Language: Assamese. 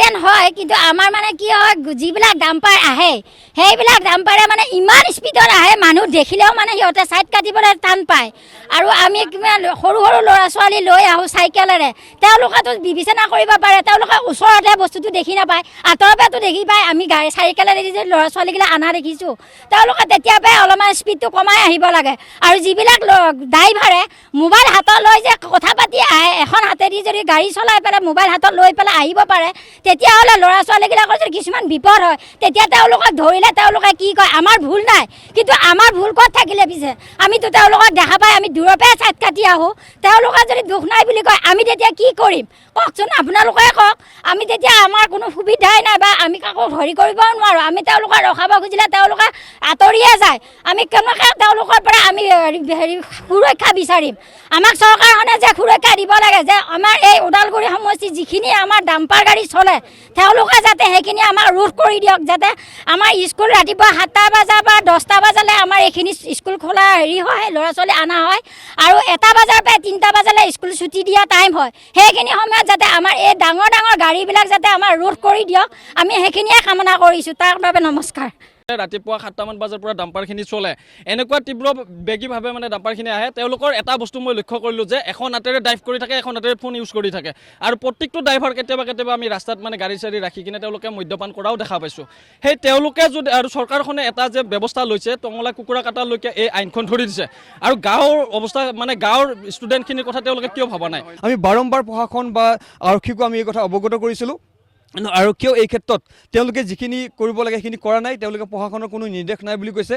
এক্সিডেণ্ট হয় কিন্তু আমাৰ মানে কি হয় যিবিলাক ডাম্পাৰ আহে সেইবিলাক ডাম্পাৰে মানে ইমান স্পীডত আহে মানুহ দেখিলেও মানে সিহঁতে ছাইড কাটিবলৈ টান পায় আৰু আমি কিমান সৰু সৰু ল'ৰা ছোৱালী লৈ আহোঁ চাইকেলেৰে তেওঁলোকেতো বিবেচনা কৰিব পাৰে তেওঁলোকে ওচৰতে বস্তুটো দেখি নাপায় আঁতৰৰ পৰাতো দেখি পায় আমি গাড়ী চাইকেলেৰে যে ল'ৰা ছোৱালীগিলা অনা দেখিছোঁ তেওঁলোকে তেতিয়া পৰাই অলপমান স্পীডটো কমাই আহিব লাগে আৰু যিবিলাক ড্ৰাইভাৰে মোবাইল হাতত লৈ যে কথা পাতি আহে এখন হাতেদি যদি গাড়ী চলাই পেলাই মোবাইল হাতত লৈ পেলাই আহিব পাৰে তেতিয়াহ'লে ল'ৰা ছোৱালীবিলাকৰ যদি কিছুমান বিপদ হয় তেতিয়া তেওঁলোকক ধৰিলে তেওঁলোকে কি কয় আমাৰ ভুল নাই কিন্তু আমাৰ ভুল ক'ত থাকিলে পিছে আমিতো তেওঁলোকক দেখা পাই আমি দূৰৰ পৰাই ছাইড কাটি আহোঁ তেওঁলোকৰ যদি দুখ নাই বুলি কয় আমি তেতিয়া কি কৰিম কওকচোন আপোনালোকে কওক আমি তেতিয়া আমাৰ কোনো সুবিধাই নাই বা আমি কাকো হেৰি কৰিবও নোৱাৰোঁ আমি তেওঁলোকক ৰখাব খুজিলে তেওঁলোকে আঁতৰিয়ে যায় আমি কেনেকৈ তেওঁলোকৰ পৰা আমি হেৰি সুৰক্ষা বিচাৰিম আমাক চৰকাৰখনে যে সুৰক্ষা দিব লাগে যে আমাৰ এই ওদালগুৰি সমষ্টিত যিখিনি আমাৰ ডাম্পাৰ গাড়ী চলে তেওঁলোকে যাতে সেইখিনি আমাক ৰোধ কৰি দিয়ক যাতে আমাৰ স্কুল ৰাতিপুৱা 7টা বজাৰ পৰা 10টা বজালৈ আমাৰ এইখিনি স্কুল খোলা হেৰি হয় ল'ৰা ছোৱালী অনা হয় আৰু 1টা বজাৰ পৰা 3টা বজালৈ স্কুল ছুটি দিয়া টাইম হয় সেইখিনি সময়ত যাতে আমাৰ এই ডাঙৰ ডাঙৰ গাড়ীবিলাক যাতে আমাৰ ৰোধ কৰি দিয়ক আমি সেইখিনিয়ে কামনা কৰিছোঁ তাৰ বাবে নমস্কাৰ ৰাতিপুৱা 7টামান বজাৰ পৰা ডাম্পাৰখিনি চলে এনেকুৱা তীব্ৰ বেগীভাৱে মানে ডাম্পাৰখিনি আহে তেওঁলোকৰ এটা বস্তু মই লক্ষ্য কৰিলোঁ যে এখন হাতেৰে ড্ৰাইভ কৰি থাকে এখন হাতেৰে ফোন ইউজ কৰি থাকে আৰু প্ৰত্যেকটো ড্ৰাইভাৰ কেতিয়াবা আমি ৰাস্তাত মানে গাড়ী চাড়ী ৰাখি কিনে তেওঁলোকে মদ্যপান কৰাও দেখা পাইছোঁ সেই তেওঁলোকে যদি আৰু চৰকাৰখনে এটা যে ব্যৱস্থা লৈছে টঙলা কুকুৰা কাটালৈকে এই আইনখন ধৰি দিছে আৰু গাঁৱৰ অৱস্থা মানে গাঁৱৰ ষ্টুডেণ্টখিনিৰ কথা তেওঁলোকে কিয় ভবা নাই আমি বাৰম্বাৰ প্ৰশাসন বা আৰক্ষীকো আমি এই কথা অৱগত কৰিছিলোঁ আৰক্ষীয়েও এই ক্ষেত্ৰত তেওঁলোকে যিখিনি কৰিব লাগে সেইখিনি কৰা নাই তেওঁলোকে প্ৰশাসনৰ কোনো নিৰ্দেশ নাই বুলি কৈছে